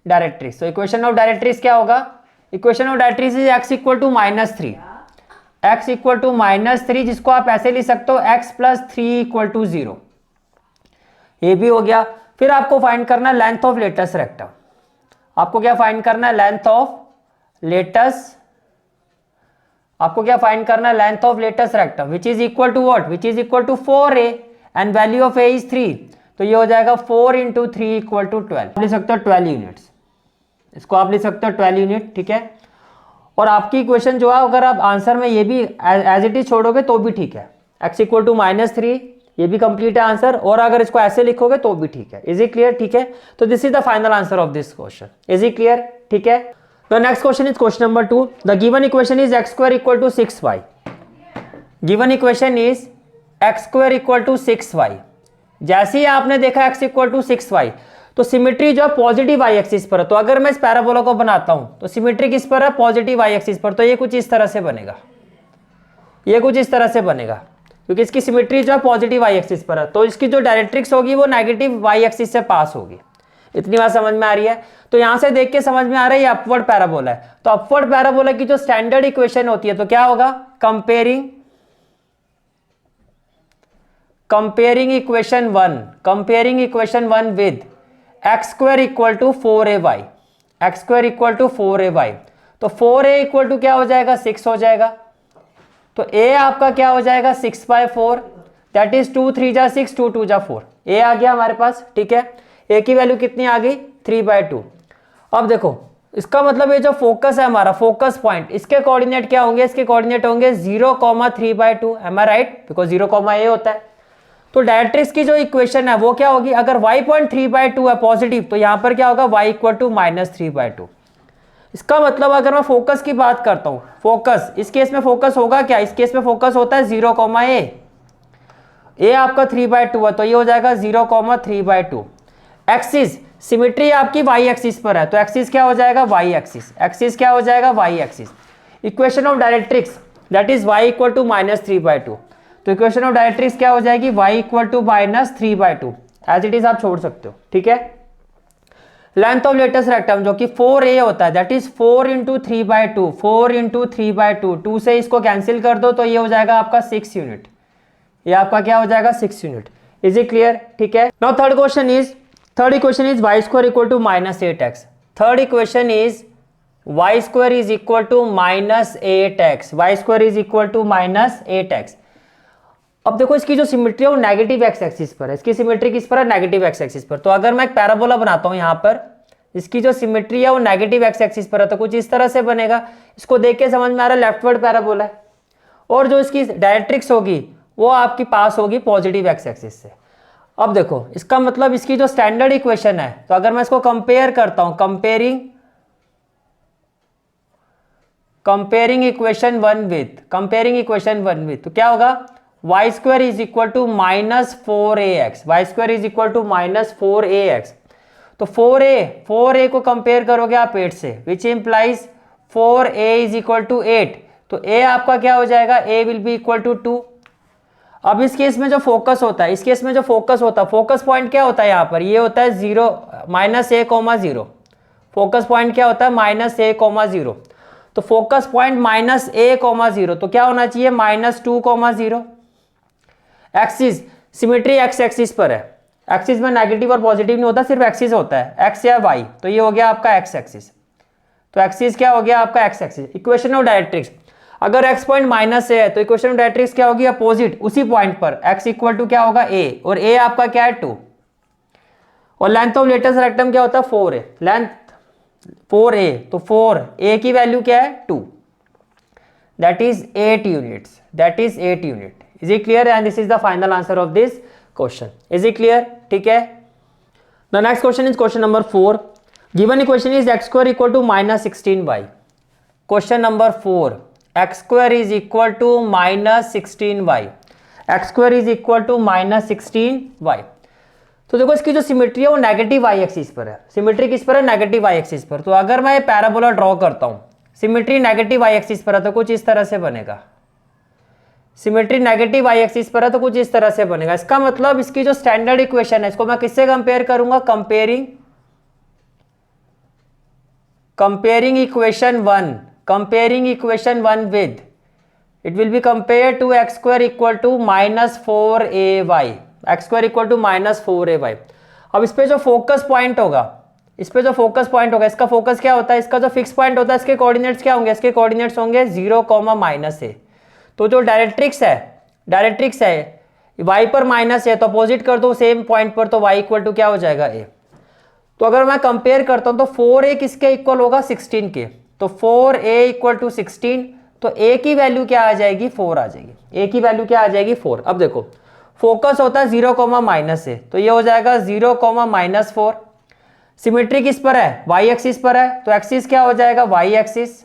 Speaker 1: डायरेक्ट्रिक्स। तो इक्वेशन ऑफ डायरेक्ट्रिक्स क्या होगा? Equation of directrix is x equal to -3। x equal to -3, जिसको आप ऐसे लिख सकते हो x प्लस 3 इक्वल टू 0। ये भी हो गया। फिर आपको फाइंड करना है लेंथ ऑफ लेटस रेक्टम। आपको क्या फाइंड करना है? Length of latus. आपको क्या फाइंड करना है? Length of latus rectum which is equal to what? Which is equal to 4a and value of a is 3। तो ये हो जाएगा 4 × 3 इक्वल टू 12। लिख सकते हो 12 यूनिट्स, इसको आप लिख सकते हो 12 यूनिट। ठीक है, और आपकी इक्वेशन जो है अगर आप आंसर में ये भी एज इट इज छोड़ोगे तो भी ठीक है। x इक्वल टू -3, ये भी कंप्लीट है आंसर, और अगर इसको ऐसे लिखोगे तो भी ठीक है। Is it clear? ठीक है, तो this is the final answer of this question. Is it clear? ठीक है, the next question is question number 2। The given equation is x square equal to 6y। Given equation is x square equal to 6y। जैसे ही आपने देखा x equal to 6y, तो symmetry जो है positive y axis पर है। तो अगर मैं इस पैराबोला को बनाता हूं तो सिमेट्री किस पर है? पॉजिटिव y एक्सिस पर। तो ये कुछ इस तरह से बनेगा, ये कुछ इस तरह से बनेगा, क्योंकि इसकी सिमेट्री जो है पॉजिटिव y एक्सिस पर है। तो इसकी जो डायरेक्ट्रिक्स होगी वो नेगेटिव y एक्सिस से पास होगी। इतनी बात समझ में आ रही है? तो यहां से देख के समझ में आ रहा है ये अपवर्ड पैराबोला है। तो अपवर्ड पैराबोला की जो स्टैंडर्ड इक्वेशन होती है तो क्या होगा? Comparing equation 1 with x square equal to 4ay। x square equal to 4ay, तो 4a इक्वल टू क्या हो जाएगा? 6 हो जाएगा। तो a आपका क्या हो जाएगा? 6/4, दैट इज 2 3 जा 6, 2 2 जा 4। a आ गया हमारे पास। ठीक है, a की वैल्यू कितनी आ गई? 3/2। अब देखो इसका मतलब ये जो फोकस है हमारा, फोकस पॉइंट, इसके कोऑर्डिनेट क्या होंगे? इसके कोऑर्डिनेट होंगे 0,3/2। M I right? Because 0,a होता है। तो डायरेक्ट्रिक्स की जो इक्वेशन है वो क्या होगी? अगर y पॉइंट 3/2 है पॉजिटिव, तो यहां पर क्या होगा? y equal to -3/2। इसका मतलब अगर मैं फोकस की बात करता हूं, फोकस, इस केस में फोकस होगा क्या? इस केस में फोकस होता है 0,a। a आपका 3/2 है, तो ये हो जाएगा 0,3/2। एक्सिस, सिमेट्री आपकी y एक्सिस पर है, तो एक्सिस क्या हो जाएगा? y axis. एक्सिस क्या हो जाएगा? y axis. Equation of directrix that is y equal to -3/2। तो इक्वेशन ऑफ डायरेक्ट्रिक्स क्या हो जाएगी? y equal to -3/2। As it is आप छोड़ सकते हो। ठीक है, लेंथ ऑफ लेटस रेक्टम जो कि 4a होता है, दैट इज 4 × 3/2। 4 × 3/2, 2 से इसको कैंसिल कर दो तो ये हो जाएगा आपका 6 यूनिट। ये आपका क्या हो जाएगा? 6 यूनिट। Is it clear? ठीक है, now third equation is y square equal to -8x। Third equation is y square is equal to -8x। y square is equal to -8x। अब देखो इसकी जो सिमेट्री है वो नेगेटिव एक्स एक्सिस पर है। इसकी सिमेट्री किस पर है? नेगेटिव एक्स एक्सिस पर। तो अगर मैं एक पैराबोला बनाता हूं यहां पर, इसकी जो सिमेट्री है वो नेगेटिव एक्स एक्सिस पर है, तो कुछ इस तरह से बनेगा। इसको देख के समझ में आ रहा है लेफ्टवर्ड पैराबोला है। और जो इसकी डायरेक्ट्रिक्स होगी वो आपकी पास होगी पॉजिटिव एक्स एक्सिस से। अब देखो इसका मतलब इसकी जो स्टैंडर्ड इक्वेशन है, तो अगर मैं इसको कंपेयर करता हूं, कंपेयरिंग इक्वेशन 1 विद, तो क्या होगा? y square is equal to -4ax। y square is equal to -4ax। तो 4a को कंपेयर करोगे आप 8 से, which implies 4a is equal to 8। तो ए आपका क्या हो जाएगा, A will be equal to 2। अब इस केस में जो फोकस होता है, इस केस में जो फोकस होता है, फोकस पॉइंट क्या होता है यहाँ पर, ये होता है 0 -a, 0। फोकस पॉइंट क्या होता है, -a, 0। तो फोकस पॉइंट -a, 0, तो क्या होना चाहिए, -2, 0। एक्सिस सिमेट्री एक्स एक्सिस पर है, एक्सिस में नेगेटिव और पॉजिटिव नहीं होता, सिर्फ एक्सिस होता है, एक्स या वाई, तो ये हो गया आपका एक्स एक्सिस। तो एक्सिस क्या हो गया आपका, x axis. Equation of directrix, अगर एक्स पॉइंट माइनस ए है तो इक्वेशन ऑफ डायरेक्ट्रिक्स क्या होगी, अपोजिट उसी पॉइंट पर एक्स इक्वल टू क्या होगा, ए, और ए आपका क्या है 2, और लेंथ ऑफ लेटेस्ट रेक्टम क्या होता है 4a, लेंथ 4a, तो 4a की वैल्यू क्या है 2, that is 8 units, that is 8 unit. Is it clear, and this is the final answer of this question. Is it clear, ठीक है। The next question is question number 4। Given equation is x square equal to -16y। Question number 4, x square is equal to -16y, x square is equal to -16y। तो देखो इसकी जो symmetry है वो negative Y axis पर है, symmetry किस पर है, नेगेटिव वाई एक्सिस पर। तो अगर मैं ये पैराबोला ड्रॉ करता हूं, सिमेट्री नेगेटिव वाई एक्सिस पर है तो कुछ इस तरह से बनेगा, सिमेट्री नेगेटिव वाई एक्सिस पर है तो कुछ इस तरह से बनेगा। इसका मतलब इसकी जो स्टैंडर्ड इक्वेशन है इसको मैं किससे कंपेयर करूंगा, comparing equation 1, comparing equation 1 with, it will be compare to X square equal to -4ay, X square equal to -4ay। अब इस पे जो फोकस पॉइंट होगा, इस पे जो फोकस पॉइंट होगा, इसका फोकस क्या होता है, इसका जो फिक्स पॉइंट होता है, इसके कोऑर्डिनेट्स क्या होंगे, इसके कोऑर्डिनेट्स होंगे 0, -a। तो जो डायरेक्ट्रिक्स है y पर माइनस है तो अपोजिट कर दो सेम पॉइंट पर, तो y इक्वल टू क्या हो जाएगा, a। तो अगर मैं कंपेयर करता हूं तो 4a किसके इक्वल होगा, 16 के, तो 4a इक्वल टू 16, तो a की वैल्यू क्या आ जाएगी, 4 आ जाएगी, a की वैल्यू क्या आ जाएगी 4। अब देखो फोकस होता है 0, -a, तो ये हो जाएगा 0, -4। सिमेट्री किस पर है, y एक्सिस पर है, तो एक्सिस क्या हो जाएगा, y एक्सिस,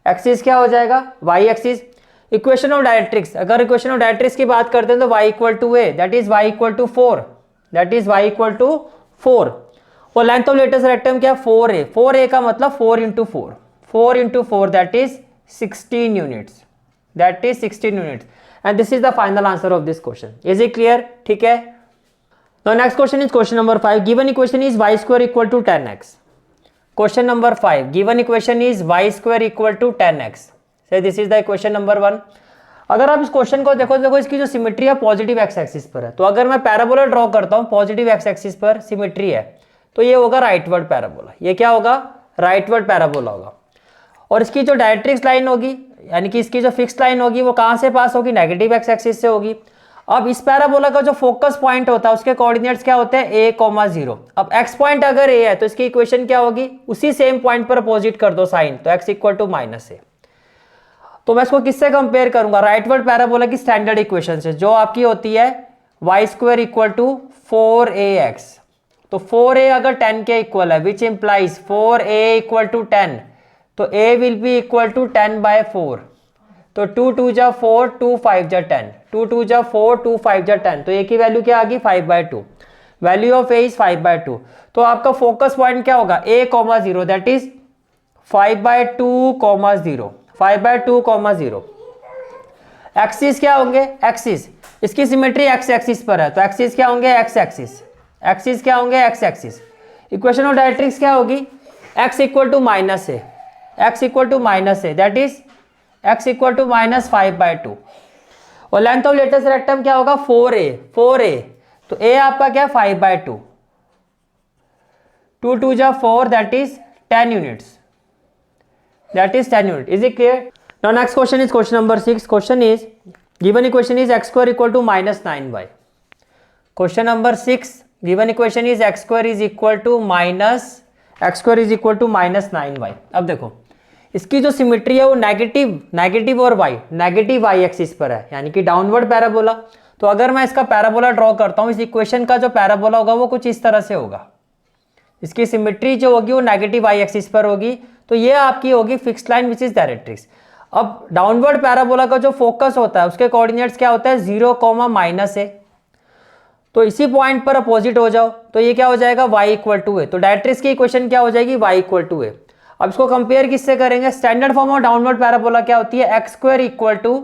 Speaker 1: एक्सिस क्या हो जाएगा, y axis. Equation of directrix, अगर इक्वेशन ऑफ डायरेक्ट्रिक्स की बात करते हैं तो y equal to a, that is y equal to 4, that is y equal to 4। और लेंथ ऑफ लेटेस्ट रेक्टम क्या, 4a, 4a का मतलब 4 into 4, 4 into 4 that is 16 units, that is 16 units, and this is the final answer of this question. Is it clear, ठीक है। Now next question is question number 5। Given equation is y square equal to 10x। Question number 5, given equation is y square equal to 10x। So this is the equation number 1। अगर आप इस question को देखो इसकी जो symmetry है positive x axis पर है, तो अगर मैं पैराबोला ड्रॉ करता हूं पॉजिटिव एक्स एक्सिस पर सिमेट्री है तो ये होगा राइटवर्ड पैराबोला, ये क्या होगा, राइटवर्ड पैराबोला होगा। और इसकी जो डायरेक्ट्रिक्स लाइन होगी, यानी कि इसकी जो फिक्स लाइन होगी वो कहां से पास होगी, नेगेटिव एक्स एक्सिस से होगी। अब इस पैराबोला का जो फोकस पॉइंट होता है उसके कोऑर्डिनेट्स क्या होते हैं, a, 0। अब x पॉइंट अगर a है तो इसकी इक्वेशन क्या होगी, उसी सेम पॉइंट पर अपोजिट कर दो साइन, तो x इक्वल टू -a। तो मैं इसको किससे कंपेयर करूंगा, राइटवर्ड पैराबोला की स्टैंडर्ड इक्वेशन से, जो आपकी होती है y square equal to 4ax। तो 4a अगर 10 के इक्वल है, विच इंप्लाइज 4a इक्वल टू 10, तो a will be equal to 10/4। तो 2 2 जा 4, 2 5 जा 10, 2 2 जा 4, 2 5 जा 10, तो a की वैल्यू क्या आ गई 5/2। Value of a is 5/2। तो आपका फोकस पॉइंट क्या होगा, a, 0, दैट इज 5/2, 0, 5/2, 0। एक्सिस क्या होंगे, एक्सिस, इसकी सिमेट्री एक्स एक्सिस पर है तो एक्सिस क्या होंगे, एक्स एक्सिस, एक्सिस क्या होंगे, X axis. Equation of directrix क्या होगी, x equal to -a, x equal to -a, that is x equal to -5/2। और लेंथ ऑफ लेटेस्ट रेक्टम क्या होगा, 4a, तो a आपका क्या 5/2, 2 2 जा 4, that is 10 units, that is 10 unit. Is it clear? Now next question is question number 6. Question is given equation is x square equal to -9y. Question number 6, given equation is x square is equal to -9y. अब देखो इसकी जो symmetry है वो negative और y, negative y axis पर है, यानी कि डाउनवर्ड पैराबोला। तो अगर मैं इसका पैराबोला ड्रॉ करता हूं, इस इक्वेशन का जो पैराबोला होगा वो कुछ इस तरह से होगा, इसकी सिमेट्री जो होगी वो नेगेटिव y एक्सिस पर होगी, तो ये आपकी होगी fixed line which is directrix. अब डाउनवर्ड पैराबोला का जो फोकस होता है उसके कोऑर्डिनेट्स क्या होता है, 0, -a। तो इसी पॉइंट पर अपोजिट हो जाओ तो ये क्या हो जाएगा, y इक्वल टू a। तो डायरेक्ट्रिक्स की इक्वेशन क्या हो जाएगी, y इक्वल टू a। अब इसको कंपेयर किससे करेंगे, standard form of downward parabola क्या होती है, x square equal to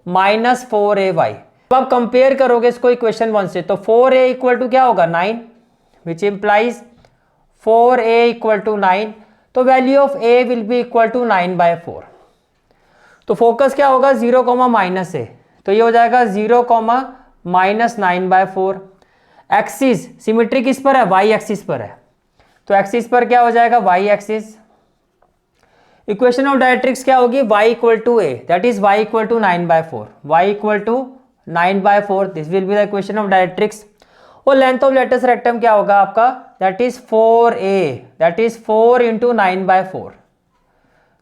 Speaker 1: -4ay। अब आप कंपेयर करोगे इसको इक्वेशन 1 से, तो 4a इक्वल टू क्या होगा 9, विच इंप्लाइज 4a इक्वल टू 9, तो value of a will be equal to 9/4। तो फोकस क्या होगा 0, -a, तो ये हो जाएगा 0, -9/4। एक्सिस सिमेट्री किस पर है, y एक्सिस पर है, तो एक्सिस पर क्या हो जाएगा y axis. Equation of directrix क्या होगी, y equal to a, that is y equal to 9/4, y equal to 9/4, this will be the equation of directrix. और लेंथ ऑफ लेटेस्ट रेक्टम क्या होगा आपका, that is 4a, that is 4 into 9/4,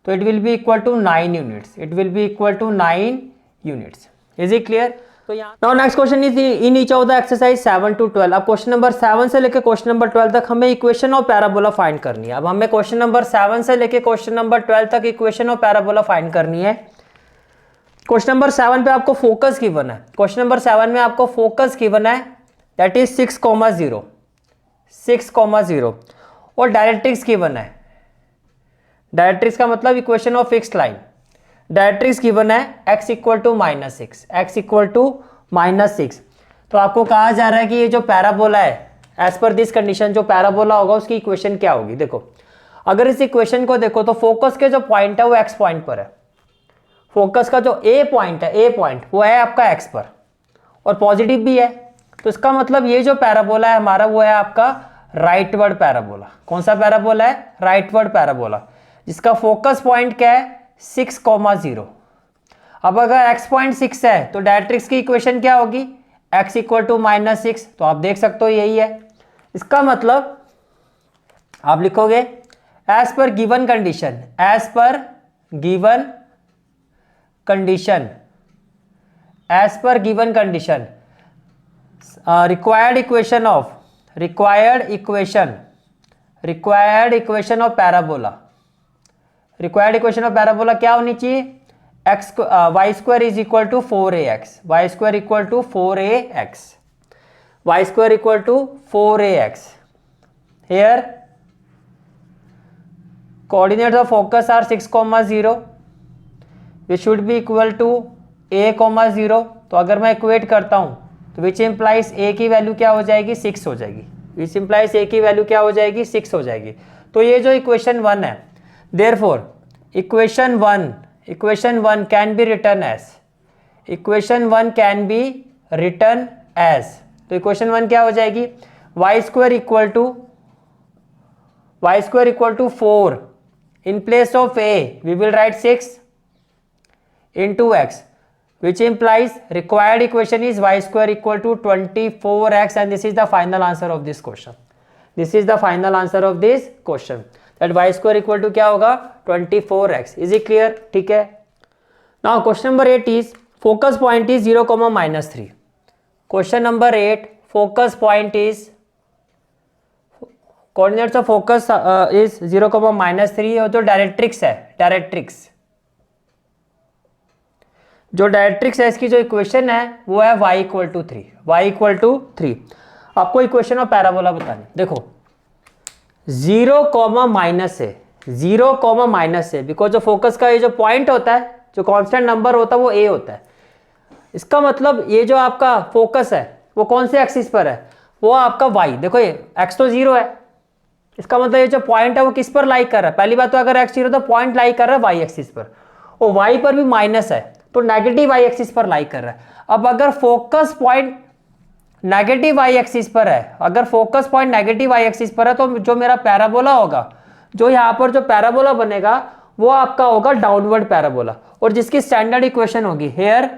Speaker 1: तो it will be equal to 9 units, it will be equal to 9 units. Is it clear. तो now next question is in each of the exercise 7 to 12। अब question number 7 से लेकर question number 12 तक हमें equation of parabola find करनी है। अब हमें क्वेश्चन नंबर 7 से लेकर क्वेश्चन नंबर 12 तक इक्वेशन ऑफ पैराबोला फाइंड करनी है। क्वेश्चन नंबर 7 पे आपको फोकस गिवन है, क्वेश्चन नंबर 7 में आपको फोकस गिवन है, दैट इज 6,0, 6,0, और डायरेक्ट्रिक्स गिवन है। डायरेक्ट्रिक्स का मतलब equation of fixed line. Directrix given है x equal to -6, x equal to -6। तो आपको कहा जा रहा है कि ये जो पैराबोला है, एज पर दिस कंडीशन जो पैराबोला होगा उसकी इक्वेशन क्या होगी। देखो अगर इस इक्वेशन को देखो तो फोकस के जो पॉइंट है वो x पॉइंट पर है, फोकस का जो a पॉइंट है, a पॉइंट वो है आपका x पर और पॉजिटिव भी है, तो इसका मतलब ये जो पैराबोला है हमारा वो है आपका राइटवर्ड पैराबोला। कौन सा पैराबोला है, राइटवर्ड पैराबोला, जिसका फोकस पॉइंट क्या है 6,0। अब अगर x पॉइंट 6 है तो डायरेक्ट्रिक्स की इक्वेशन क्या होगी, x इक्वल टू -6, तो आप देख सकते हो यही है। इसका मतलब आप लिखोगे as per given condition, as per given condition, as per given condition, required equation of, required equation of parabola, required equation of parabola क्या होनी चाहिए, y square is equal to 4ax, y square equal to 4ax, y square equal to 4ax। Here coordinates of focus are 6,0, which should be equal to a,0। तो अगर मैं equate करता हूं तो which implies a की value क्या हो जाएगी 6 हो जाएगी, विच इंप्लाइज a की वैल्यू क्या हो जाएगी 6 हो जाएगी। तो ये जो इक्वेशन 1 है, therefore equation 1 can be written as, equation 1 can be written as, तो equation 1 क्या हो जाएगी, y square equal to 4, in place of a we will write 6 into x, which implies required equation is y square equal to 24x, and this is the final answer of this question. This is the final answer of this question, that y square equal to क्या होगा 24x। Is it clear, ठीक है। Now question number 8 is focus point is 0, -3। Question number 8 focus point is, coordinates of focus is 0, -3, और जो directrix है, directrix जो directrix है इसकी जो इक्वेशन है वो है y equal to 3, y equal to 3। आपको इक्वेशन ऑफ पैराबोला बतानी, देखो 0, -a, 0, -a, बिकॉज जो फोकस का ये जो पॉइंट होता है, जो कांस्टेंट नंबर होता है वो a होता है। इसका मतलब ये जो आपका फोकस है वो कौन से एक्सिस पर है, वो आपका y। देखो ये x तो 0 है, इसका मतलब ये जो पॉइंट है वो किस पर लाई कर रहा है, पहली बात तो अगर x 0 तो पॉइंट लाई कर रहा है y एक्सिस पर, और y पर भी माइनस है तो नेगेटिव y एक्सिस पर लाई कर रहा है। अब अगर focus point negative y axis पर है, अगर focus point negative y axis पर है तो जो मेरा पैराबोला होगा, जो यहाँ पर जो पैराबोला बनेगा वो आपका होगा डाउनवर्ड पैराबोला, और जिसकी स्टैंडर्ड इक्वेशन होगी here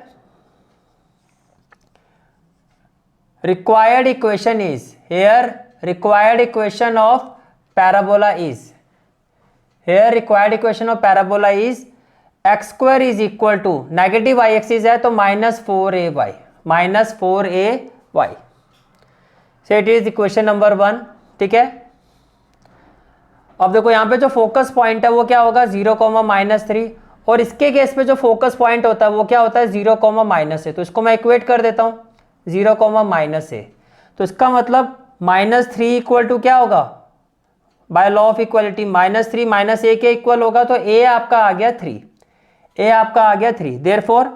Speaker 1: required equation is, here required equation of parabola is, here required equation of parabola is x square is equal to, negative y axis है तो -4ay, -4ay। So it is equation number 1, ठीक है। अब देखो यहाँ पे जो focus point है वो क्या होगा 0, -3, और इसके केस पे जो फोकस पॉइंट होता है वो क्या होता है 0, -a। तो इसको मैं इक्वेट कर देता हूँ 0, -a, तो इसका मतलब -3 इक्वल टू क्या होगा by law of equality -3 -a के इक्वल होगा, तो a आपका आ गया 3, a आपका आ गया 3। देयरफॉर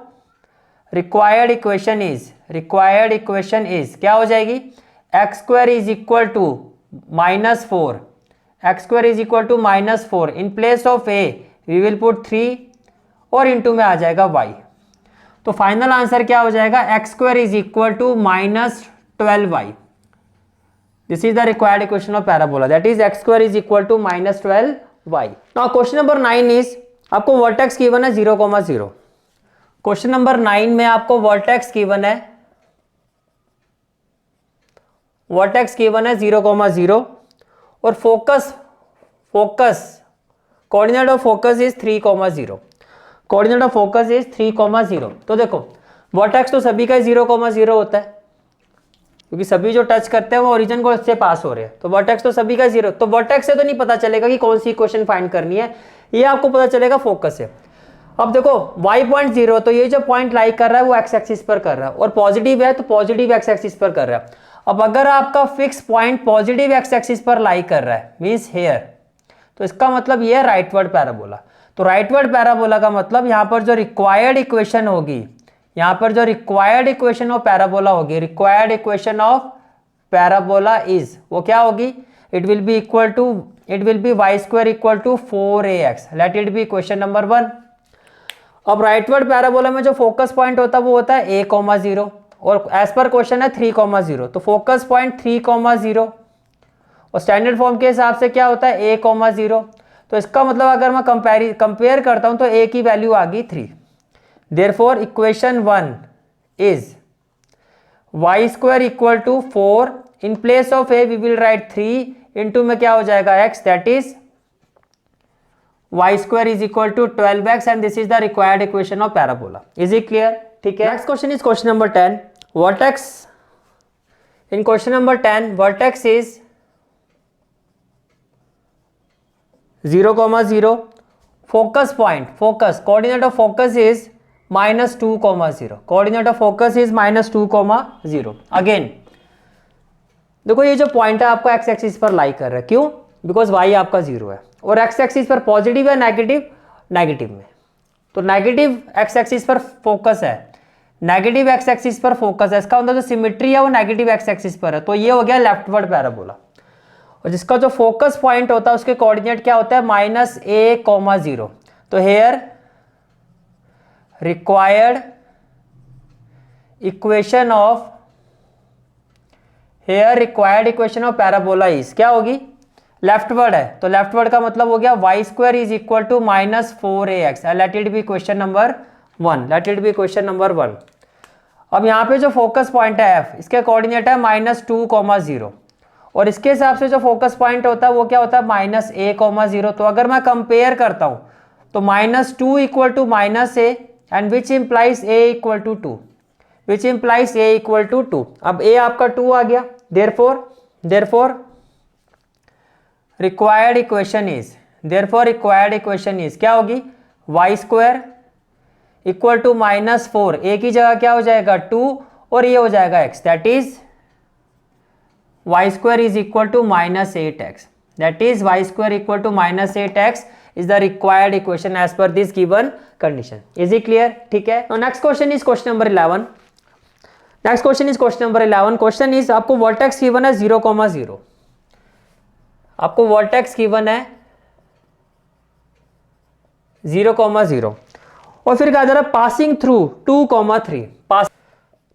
Speaker 1: रिक्वायर्ड इक्वेशन इज क्या हो जाएगी, x square is equal to -4, x square is equal to -4, in place of a we will put 3 और इनटू में आ जाएगा y। तो फाइनल आंसर क्या हो जाएगा, x square is equal to -12y। This is the required equation of parabola, that is x square is equal to -12y। Now question number 9 is, आपको vertex given है 0,0। Question number 9 में आपको vertex given है 0,0 और focus coordinate of focus is 3,0, coordinate of focus is 3,0। तो देखो vertex तो सभी का 0,0 होता है, क्योंकि सभी जो टच करते हैं वो ओरिजिन को इससे पास हो रहे हैं, तो वर्टेक्स तो सभी का 0। तो वर्टेक्स से तो नहीं पता चलेगा कि कौन सी इक्वेशन फाइंड करनी है, ये आपको पता चलेगा फोकस से। अब देखो y.0, तो ये जो पॉइंट लाई कर रहा है वो एक्स एक्सिस पर कर रहा है, और पॉजिटिव है तो पॉजिटिव एक्स एक्सिस पर कर रहा है। अब अगर आपका fix point positive x axis पर लाई कर रहा है, मींस हेयर, तो इसका मतलब ये है राइटवर्ड पैराबोला। तो राइटवर्ड पैराबोला का मतलब यहाँ पर जो रिक्वायर्ड इक्वेशन होगी, यहाँ पर जो रिक्वायर्ड इक्वेशन ऑफ पैराबोला होगी, required equation of parabola is, वो क्या होगी, it will be y square equal to 4ax। Let it be question number 1। अब राइटवर्ड पैराबोला में जो फोकस पॉइंट होता है वो होता है a,0 और एज पर क्वेश्चन है 3,0, तो फोकस पॉइंट 3,0 और स्टैंडर्ड फॉर्म के हिसाब से क्या होता है a,0। तो इसका मतलब अगर मैं कंपेयर करता हूं तो a की वैल्यू आ गई 3। Therefore equation 1 is y square equal to 4, in place of a we will write 3, into में क्या हो जाएगा x, that is y square is equal to 12x, and this is the required equation of parabola. Is it clear? ठीक है। Next question is question number 10। Vertex in question number 10 vertex is 0,0, focus point, focus coordinate of focus is -2,0, coordinate of focus is -2,0। Again देखो ये जो point है आपको x axis पर लाई कर रहा है, क्यों, बिकॉज y आपका 0 है और एक्स एक्सिस पर पॉजिटिव है नेगेटिव में, तो नेगेटिव एक्स एक्सिस पर फोकस है, नेगेटिव एक्स एक्सिस पर फोकस है, इसका मतलब जो सिमेट्री है वो नेगेटिव एक्स एक्सिस पर है, तो ये हो गया लेफ्टवर्ड पैराबोला। और जिसका जो फोकस पॉइंट होता है उसके कोऑर्डिनेट क्या होता है, -a,0। तो here required equation of parabola is क्या होगी, लेफ्टवर्ड है, तो लेफ्टवर्ड का मतलब हो गया y square is equal to -4ax। Let it be question number 1। अब यहाँ पे जो फोकस पॉइंट है f, इसके कोऑर्डिनेट है -2,0 और इसके हिसाब से जो फोकस पॉइंट होता है वो क्या होता है -a,0। तो अगर मैं कंपेयर करता हूँ तो -2 equal to -a and which implies a equal to 2, अब a आपका 2 आ गया। देयरफॉर रिक्वायर्ड इक्वेशन इज क्या होगी, y square equal to -4, a की जगह क्या हो जाएगा 2 और ये हो जाएगा x, that is y square is equal to -8x, that is y square equal to -8x is the required equation as per this given condition. Is it clear? ठीक है। Next question is question number 11। Question is आपको vertex given है 0,0, आपको vertex given है 0,0 और फिर कहा जा रहा है पासिंग थ्रू 2,3।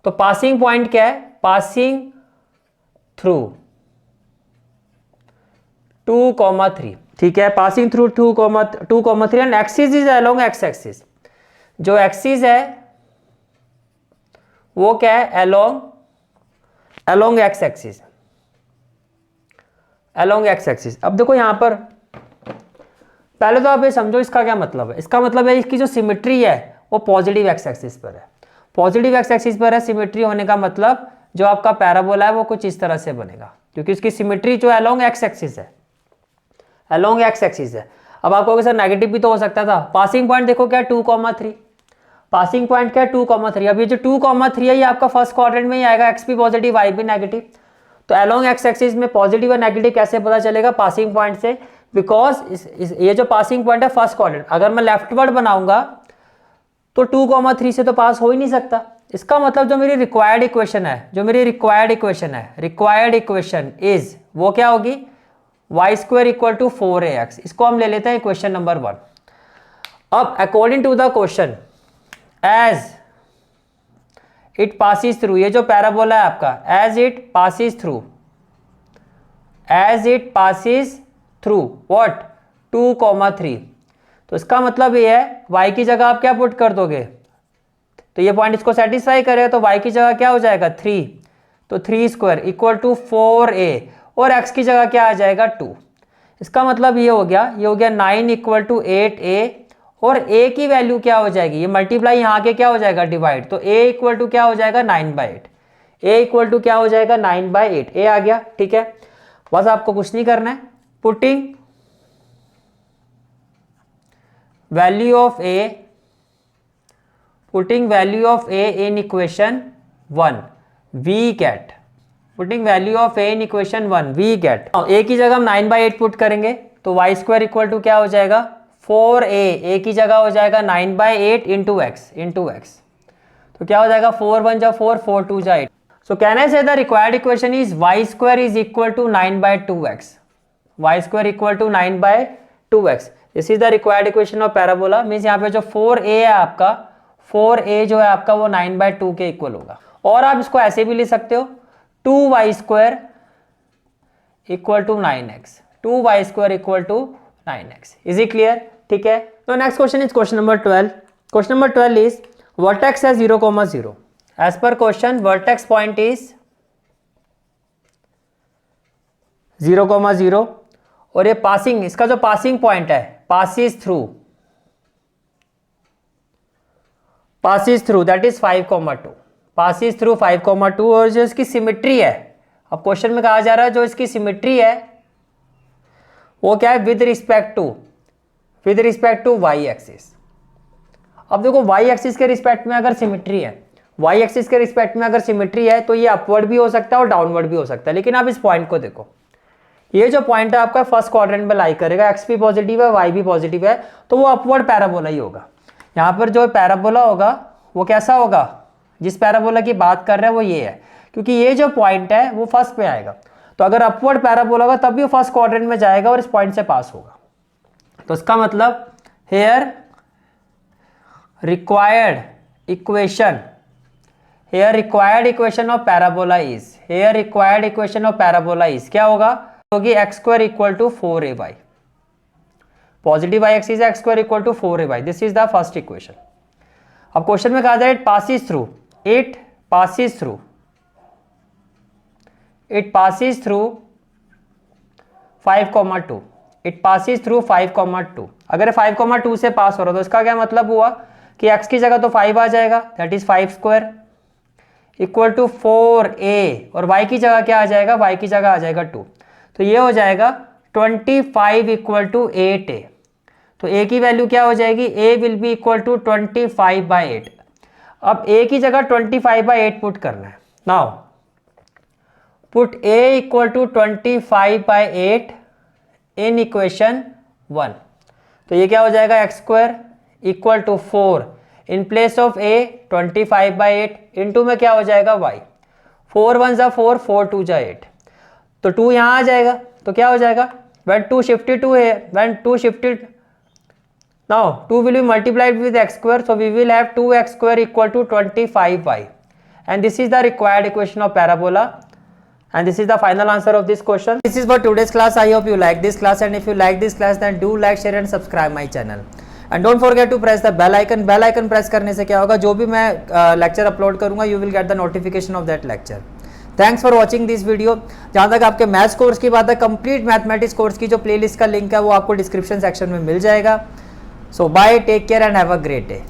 Speaker 1: तो पासिंग पॉइंट क्या है, पासिंग थ्रू 2,3, ठीक है, passing through 2,3 and axis is along x axis. जो एक्सिस है वो क्या है, along x axis, along x axis. अब देखो यहां पर पहले तो आप ये समझो इसका क्या मतलब है। इसका मतलब है इसकी जो सिमेट्री है वो पॉजिटिव एक्स एक्सिस पर है, पॉजिटिव एक्स एक्सिस पर है सिमेट्री होने का मतलब जो आपका पैराबोला है वो कुछ इस तरह से बनेगा, क्योंकि इसकी सिमेट्री जो अलोंग एक्स एक्सिस है, अलोंग एक्स एक्सिस है। अब आप कहोगे सर नेगेटिव भी तो हो सकता था। पासिंग पॉइंट देखो क्या 2,3, पासिंग पॉइंट क्या 2,3। अब ये जो 2,3 है ये आपका फर्स्ट क्वाड्रेंट में ही आएगा, एक्स भी पॉजिटिव वाई भी नेगेटिव, तो अलोंग एक्स एक्सिस में पॉजिटिव और नेगेटिव कैसे पता चलेगा? पासिंग पॉइंट से, बिकॉज ये जो पासिंग पॉइंट है फर्स्ट क्वाड्रेंट, अगर मैं लेफ्टवर्ड बनाऊंगा तो 2,3 से तो पास हो ही नहीं सकता। इसका मतलब जो मेरी रिक्वायर्ड इक्वेशन है, रिक्वायर्ड इक्वेशन इज वो क्या होगी? y² equal to 4ax। इसको हम ले लेते हैं इक्वेशन नंबर 1। अब according to the question, as it passes through, ये जो पैराबोला है आपका, as it passes through what 2,3, तो इसका मतलब ये है y की जगह आप क्या पुट कर दोगे? तो ये पॉइंट इसको सेटिस्फाई करेगा, तो y की जगह क्या हो जाएगा? 3, तो 3² इक्वल टू 4a, और x की जगह क्या आ जाएगा? 2। इसका मतलब ये हो गया 9 इक्वल टू 8a, और a की वैल्यू क्या हो जाएगी? ये मल्टीप्लाई यहाँ के क्या हो जाएगा? डिवाइड, तो a इक्वल टू क्या हो जाएगा? 9/8। a इक्वल टू क्या हो जाएगा? 9/8। a आ गया, ठीक है। बस आपको कुछ नहीं करना है, putting value of a in equation 1, we get, putting value of a in equation 1 we get, a की जगह हम 9/8 पुट करेंगे, तो y² इक्वल टू क्या हो जाएगा? 4a, a की जगह हो जाएगा 9/8 इंटू एक्स, तो क्या हो जाएगा? 4 1 जा 4, 4 2 जा 8। सो कहने से the required equation is y² is equal to 9/2x, y² equal to 9/2x। This is the required equation of parabola. Means यहाँ पे जो 4a है आपका, 4a जो है आपका वो 9/2 के इक्वल होगा। और आप इसको ऐसे भी लिख सकते हो 2y² equal to 9x, 2y² equal to 9x। Is it clear? ठीक है। तो next question is question number 12। Question number 12 is vertex है 0,0। As per question vertex point is 0,0, और ये पासिंग, इसका जो पासिंग पॉइंट है passes through that is 5,2, passes through 5,2। और जो इसकी सिमेट्री है, अब क्वेश्चन में कहा जा रहा है जो इसकी सिमेट्री है वो क्या है? With respect to Y axis. अब देखो वाई एक्सिस के रिस्पेक्ट में अगर सिमेट्री है, तो ये अपवर्ड भी हो सकता है और डाउनवर्ड भी हो सकता है। लेकिन आप इस पॉइंट को देखो, ये जो पॉइंट है आपका फर्स्ट क्वाड्रेंट में लाई करेगा, एक्स भी पॉजिटिव है, वाई भी पॉजिटिव है, तो वो अपवर्ड पैराबोला ही होगा। यहाँ पर जो पैराबोला होगा वो कैसा होगा? जिस पैराबोला की बात कर रहे हैं वो ये है, क्योंकि ये जो पॉइंट है वो फर्स्ट पे आएगा, तो अगर अपवर्ड पैराबोला होगा तब भी वो फर्स्ट क्वाड्रेंट में जाएगा और इस पॉइंट से पास होगा। तो इसका मतलब here required equation of parabola is, क्या होगा? होगी x² equal to 4ay, positive y axis है, x² equal to 4ay। This is the first equation. अब क्वेश्चन में कहा जाए इट पासिस थ्रू 5,2, अगर 5,2 से पास हो रहा तो इसका क्या मतलब हुआ कि x की जगह तो 5 आ जाएगा, that is 5² equal to 4a, और y की जगह क्या आ जाएगा? y की जगह आ जाएगा 2, तो ये हो जाएगा 25 इक्वल टू 8a। तो a की वैल्यू क्या हो जाएगी? a will be equal to 25/8। अब a की जगह 25/8 पुट करना है। Now put a equal to 25/8 in equation 1, तो ये क्या हो जाएगा? x² equal to 4 in place of a 25/8 into में क्या हो जाएगा? y, 4 1 जा 4, 4 2 जा 8, तो 2 यहाँ आ जाएगा, तो क्या हो जाएगा? when 2 shifted to a, now 2 will be multiplied with x², so we will have 2x² equal to 25y, and this is the required equation of parabola, and this is the final answer of this question. This is for today's class. I hope you like this class, and if you like this class then do like, share and subscribe my channel, and don't forget to press the bell icon. Bell icon press करने से क्या होगा? जो भी मैं lecture upload करूंगा you will get the notification of that lecture. Thanks for watching this video. जहाँ तक आपके मैथ्स कोर्स की बात है, कंप्लीट मैथमेटिक्स कोर्स की जो प्लेलिस्ट का लिंक है वो आपको डिस्क्रिप्शन सेक्शन में मिल जाएगा। So bye, take care and have a great day.